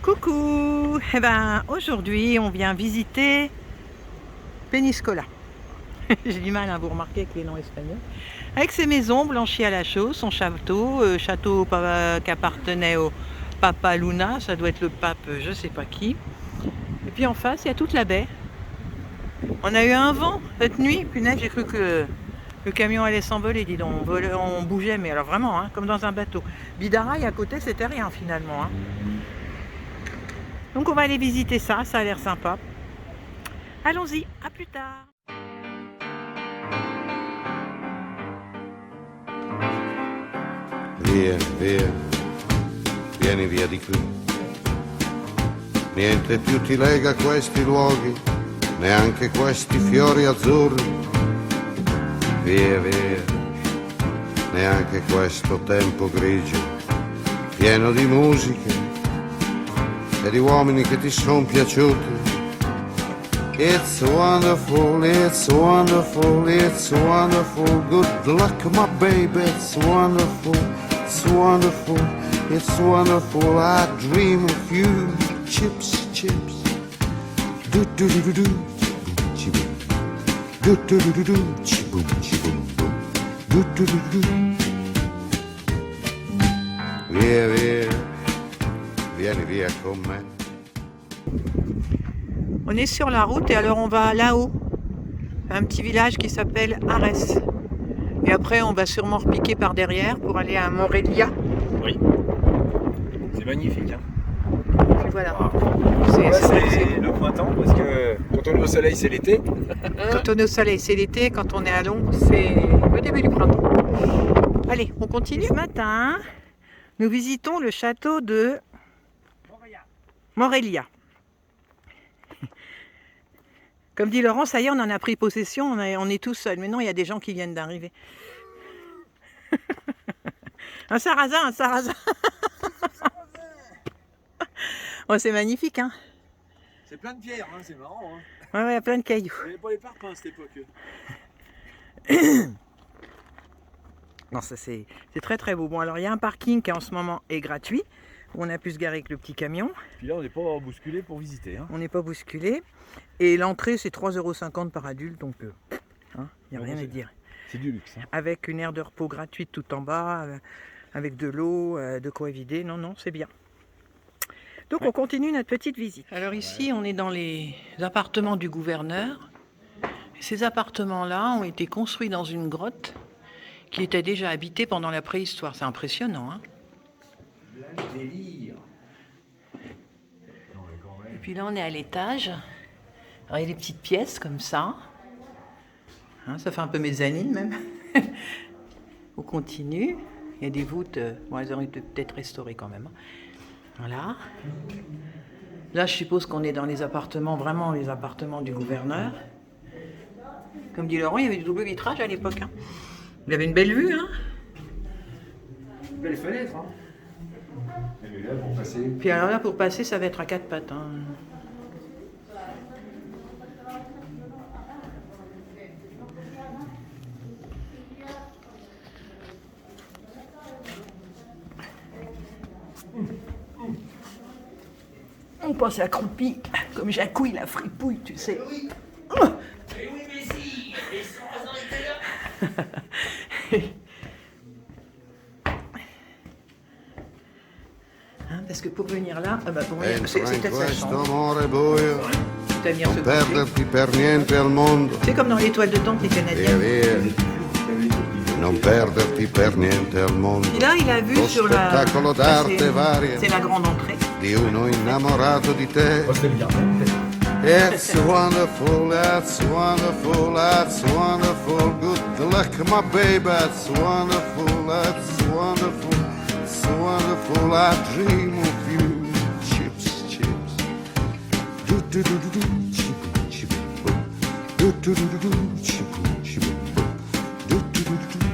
Coucou. Eh ben, aujourd'hui, on vient visiter Peñíscola. J'ai du mal à vous remarquer avec les noms espagnols. Avec ses maisons blanchies à la chaux, son château, qui appartenait au Papa Luna, ça doit être le pape je sais pas qui. Et puis en face, il y a toute la baie. On a eu un vent cette nuit, punaise, j'ai cru que le camion allait s'envoler, dis donc. On bougeait, mais alors vraiment, hein, comme dans un bateau. Bidaraï à côté, c'était rien finalement. Hein. Donc on va aller visiter ça, ça a l'air sympa. Allons-y, à plus tard. Via, via, vieni via di qui. Niente più ti lega a questi luoghi, neanche questi fiori azzurri. Via, via, neanche questo tempo grigio, pieno di musiche e di uomini che ti son piaciuti. It's wonderful, it's wonderful, it's wonderful. Good luck, my baby, it's wonderful, it's wonderful, it's wonderful. I dream of you. Chips, chips. Do do do do do. Chiboom. Do do do do do. Chiboom, chiboom, boom. Do do do do do. Via, via. Vieni via con me. On est sur la route et alors on va là-haut, un petit village qui s'appelle Ares. Et après on va sûrement repiquer par derrière pour aller à Morelia. Oui, c'est magnifique. Hein. Et voilà. C'est le printemps parce que quand on est au soleil c'est l'été. Quand on est au soleil c'est l'été, quand on est à l'ombre c'est le début du printemps. Allez, on continue. Ce matin, nous visitons le château de Morelia. Comme dit Laurent, ça y est, on en a pris possession, on est tous seuls. Mais non, il y a des gens qui viennent d'arriver. Un sarrasin, un sarrasin. Oh, c'est magnifique, hein. C'est plein de pierres, hein, c'est marrant. Hein. Ouais, ouais, plein de cailloux. Il n'y avait pas les parpaings à cette époque. Non, ça c'est très très beau. Bon, alors il y a un parking qui en ce moment est gratuit, où on a pu se garer avec le petit camion. Puis là, on n'est pas bousculé pour visiter. Hein. On n'est pas bousculé. Et l'entrée, c'est 3,50 € par adulte, donc il n'y a rien à dire. C'est du luxe. Hein. Avec une aire de repos gratuite tout en bas, avec de l'eau, de quoi vider. Non, non, c'est bien. Donc on continue notre petite visite. Alors ici, on est dans les appartements du gouverneur. Et ces appartements-là ont été construits dans une grotte qui était déjà habitée pendant la préhistoire. C'est impressionnant, hein. Délire. Et puis là, on est à l'étage. Alors, il y a des petites pièces comme ça. Hein, ça fait un peu mezzanine même. On continue. Il y a des voûtes. Bon, elles auraient été peut-être restaurées quand même. Voilà. Là, je suppose qu'on est dans les appartements, vraiment les appartements du gouverneur. Comme dit Laurent, il y avait du double vitrage à l'époque. Hein. Il avait une belle vue. Hein. Belle fenêtre. Hein. Et là, pour passer. Puis alors là, pour passer, ça va être à quatre pattes. Hein. On passe accroupi, comme Jacouille la fripouille, tu sais. Oui. Mais oui, mais si, les sarrasins étaient là. Hein, parce que pour venir là, pour venir, Entra c'est in peut-être sa questo chambre. amore buio, Tu vas venir se non coucher. perderti per niente al mondo. C'est comme dans les toiles de tente, les Via, Canadiens. via, non perderti per niente al mondo. Et là, il a vu Lo sur la... spettacolo d'arte varia C'est la grande entrée. di uno innamorato di te. Oh, c'est bien. It's wonderful, it's wonderful, it's wonderful. Good luck, my baby, it's wonderful, it's wonderful, it's wonderful. I dream of you. Chips, chips. Do do do do do. Chip, chip, boom. Do do do do do. Chip, chip, boom. Do do do do do.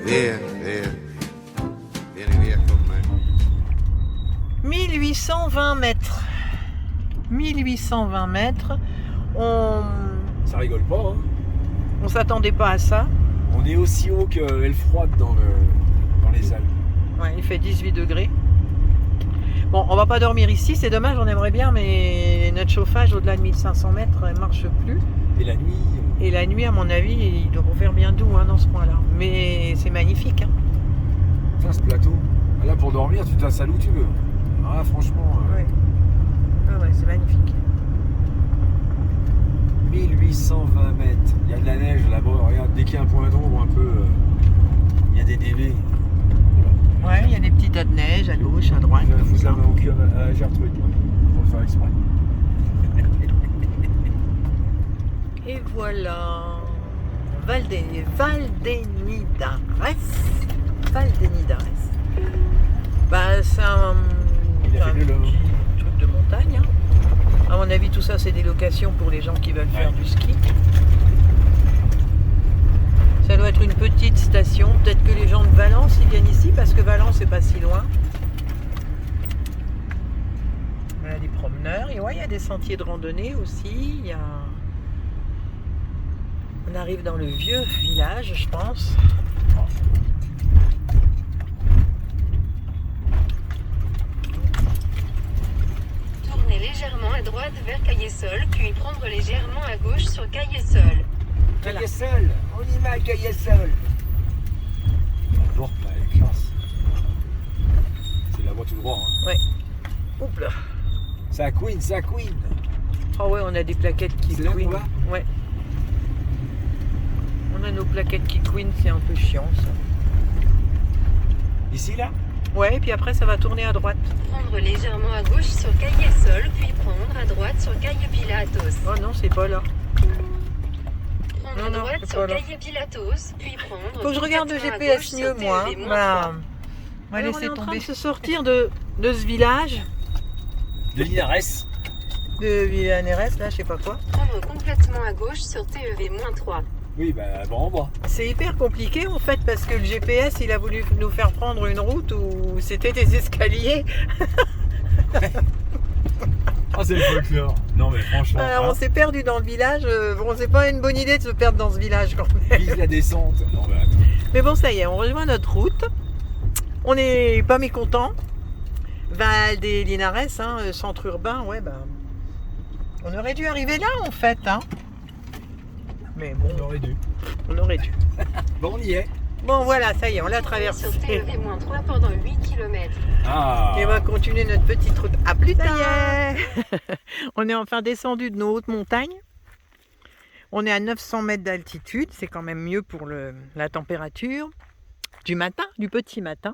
Via, via, 1820 mètres. 1820 mètres. Ça rigole pas, hein. On s'attendait pas à ça. On est aussi haut que Elfroide dans les Alpes. Ouais, il fait 18 degrés. Bon, on va pas dormir ici, c'est dommage, on aimerait bien, mais notre chauffage au-delà de 1500 mètres ne marche plus. Et la nuit. Et la nuit, à mon avis, il doit faire bien doux hein, dans ce coin-là. Mais c'est magnifique. Hein. Tiens, ce plateau. Là, pour dormir, tu t'installes où tu veux. Ah, franchement. Ouais. Ah ouais, c'est magnifique. 1820 mètres. Il y a de la neige là-bas. Regarde, dès qu'il y a un point d'ombre, un peu. Il y a des dévés. Ouais, il y a des petits tas de neige à gauche, à droite. Je vais foutre la main au cul à Gertrude, moi, pour le faire exprès. Et voilà. Valdenidades. Bah, c'est un petit truc de montagne. Hein. À mon avis, tout ça, c'est des locations pour les gens qui veulent faire du ski. Ça doit être une petite station. Peut-être que les gens de Valence, ils viennent ici parce que Valence, c'est pas si loin. Voilà des promeneurs. Et ouais, il y a des sentiers de randonnée aussi. Il y a... On arrive dans le vieux village, je pense. Tournez légèrement à droite vers Caillessol, puis prendre légèrement à gauche sur Caillessol. Voilà. Caillessol, on y va à Caillessol. Bon, bah, elle est classe. C'est la voie tout droit. Hein. Ouais. Oups là. Ça couine, ça couine. Ah ouais, on a des plaquettes qui C'est là qu'on couinent. va ? Ouais. On a nos plaquettes qui couinent, c'est un peu chiant ça. Ici, là ? Ouais, et puis après ça va tourner à droite. Prendre légèrement à gauche sur Caillessol, puis prendre à droite sur Caille-Pilatos. Oh non, c'est pas là. Prendre Non, à non, droite c'est sur pas là. Caille-Pilatos, puis prendre. Faut que je regarde le complètement à GPS gauche mieux sur moi. TEV-3. Bah, on va Alors, laisser on est en train tomber. de Se sortir de ce village, De Linares. de Villaneres, là, je sais pas quoi. Prendre complètement à gauche sur TEV-3. Oui, bah, bon, en bas. C'est hyper compliqué en fait parce que le GPS il a voulu nous faire prendre une route où c'était des escaliers. Ah, c'est le folklore. Non, mais franchement. Alors, on s'est perdu dans le village. Bon, c'est pas une bonne idée de se perdre dans ce village quand même. Vise la descente. Non, mais attends. Mais bon, ça y est, on rejoint notre route. On n'est pas mécontents. Val des Linares, hein, centre urbain, ouais, bah. On aurait dû arriver là en fait, hein. Mais bon, On aurait dû. on aurait dû. Bon, on y est. Bon, voilà, ça y est, on l'a traversé. Sur TEV-3 pendant 8 km. Ah. Et on va continuer notre petite route. À plus tard. On est enfin descendu de nos hautes montagnes. On est à 900 mètres d'altitude. C'est quand même mieux pour la température du matin, du petit matin.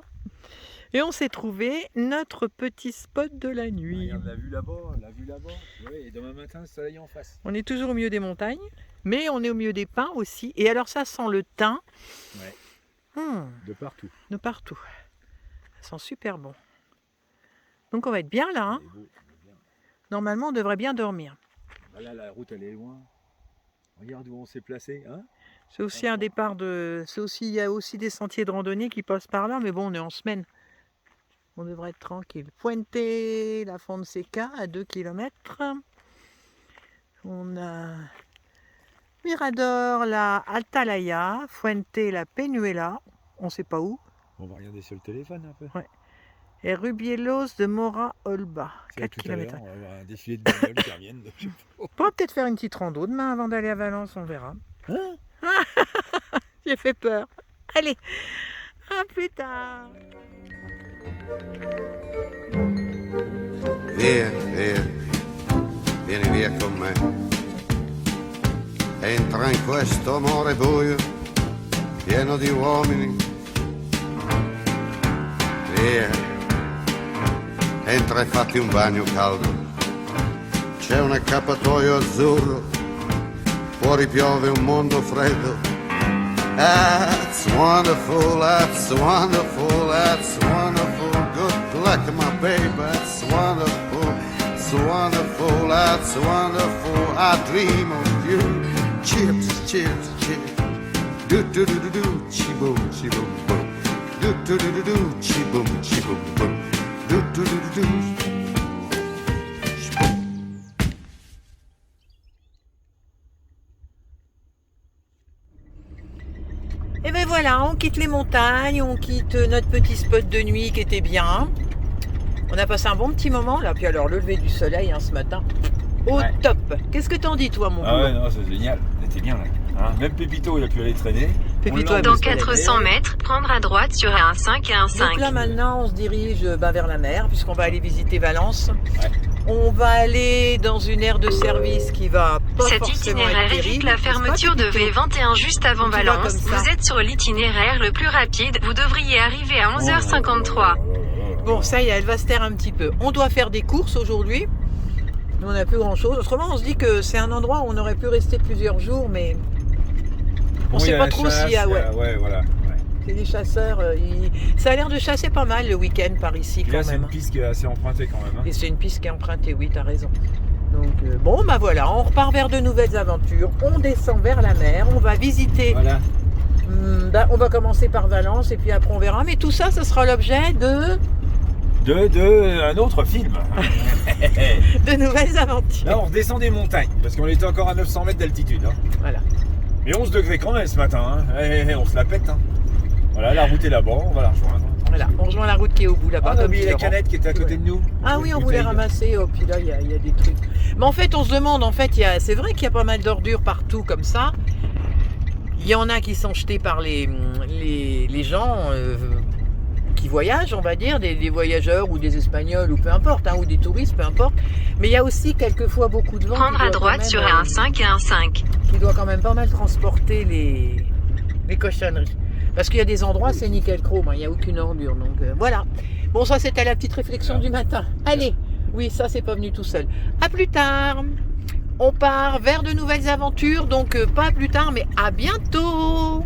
Et on s'est trouvé notre petit spot de la nuit. Regarde la vue là-bas, la vue là-bas. Oui, et demain matin, le soleil en face. On est toujours au milieu des montagnes, mais on est au milieu des pins aussi. Et alors ça sent le thym. Ouais. De partout. De partout. Ça sent super bon. Donc on va être bien là. Hein. C'est beau, c'est bien. Normalement, on devrait bien dormir. Voilà, la route, elle est loin. Regarde où on s'est placé, hein. C'est aussi un départ de... il y a aussi des sentiers de randonnée qui passent par là, mais bon, on est en semaine. On devrait être tranquille. Puente la Fonseca à 2 km. On a Mirador la Atalaya, Fuente la Peñuela, on ne sait pas où, On va regarder sur le téléphone un peu. et Rubielos de Mora Olba, C'est 4 tout à l'heure, km. on va avoir un défilé de bagnoles qui reviennent. Je sais pas. On pourra peut-être faire une petite rando demain avant d'aller à Valence, on verra. Hein? J'ai fait peur. Allez, à plus tard. Via, via, vieni via con me. Entra in questo amore buio, pieno di uomini. Via, entra e fatti un bagno caldo. C'è un accappatoio azzurro, fuori piove un mondo freddo. That's wonderful, that's wonderful, that's wonderful. Good luck, my baby, that's wonderful, it's wonderful, that's wonderful. I dream of you. Cheers, cheers, cheers. Do do do do do, chi boom, boom. Do do do do do, chi boom, boom. Do do do do do. voilà, on quitte les montagnes, on quitte notre petit spot de nuit qui était bien. On a passé un bon petit moment là, puis alors le lever du soleil ce matin, au Ouais. top. Qu'est-ce que t'en dis toi mon Ah boulot? ouais, non, c'est génial. C'était bien là. Hein, même Pépito, il a pu aller traîner. Pépito On a l'a Dans pu se balader. 400 mètres, prendre à droite sur A15 et A5. Donc là maintenant on se dirige vers la mer puisqu'on va aller visiter Valence. Ouais. On va aller dans une aire de service qui va pas Cet forcément itinéraire être terrible. évite la fermeture de Pépito V21 juste avant Tu vas Valence. comme ça. Vous êtes sur l'itinéraire le plus rapide. Vous devriez arriver à 11h53. Bon, ça y est, elle va se taire un petit peu. On doit faire des courses aujourd'hui. Nous, on n'a plus grand-chose. Autrement, on se dit que c'est un endroit où on aurait pu rester plusieurs jours, mais on Bon, il y sait a pas la trop chasse, s'il y a... il y Ouais, a- ouais, voilà. Ouais. c'est des chasseurs. Ça a l'air de chasser pas mal le week-end par ici, Puis là, quand c'est même. une piste qui est assez empruntée quand même. Hein. Et c'est une piste qui est empruntée, oui, t'as raison. Donc, bon, bah voilà, on repart vers de nouvelles aventures. On descend vers la mer. On va visiter... Voilà. on va commencer par Valence et puis après on verra. Mais tout ça, ce sera l'objet de Un autre film. nouvelles aventures. Là, on redescend des montagnes parce qu'on était encore à 900 mètres d'altitude. Hein. Voilà. Mais 11 degrés quand même ce matin. Hein. On se la pète. Hein. Voilà, la route est là-bas. On va la rejoindre. Voilà, on rejoint la route qui est au bout là-bas. Ah, on a comme oublié dit la Laurent. canette qui était à côté de nous. Ah oui, on voulait Bouteille. ramasser. Oh, puis là, il y a des trucs. Mais en fait, on se demande, c'est vrai qu'il y a pas mal d'ordures partout comme ça. Il y en a qui sont jetés par les gens qui voyagent, on va dire, des voyageurs ou des Espagnols ou peu importe, ou des touristes, peu importe. Mais il y a aussi quelquefois beaucoup de vent Prendre à droite sur A15 et A5. qui doit quand même pas mal transporter les cochonneries. Parce qu'il y a des endroits, c'est nickel chrome, il n'y a aucune ordure. Donc voilà. Bon, ça c'était la petite réflexion du matin. Allez, oui, ça c'est pas venu tout seul. À plus tard. On part vers de nouvelles aventures, donc pas plus tard, mais à bientôt.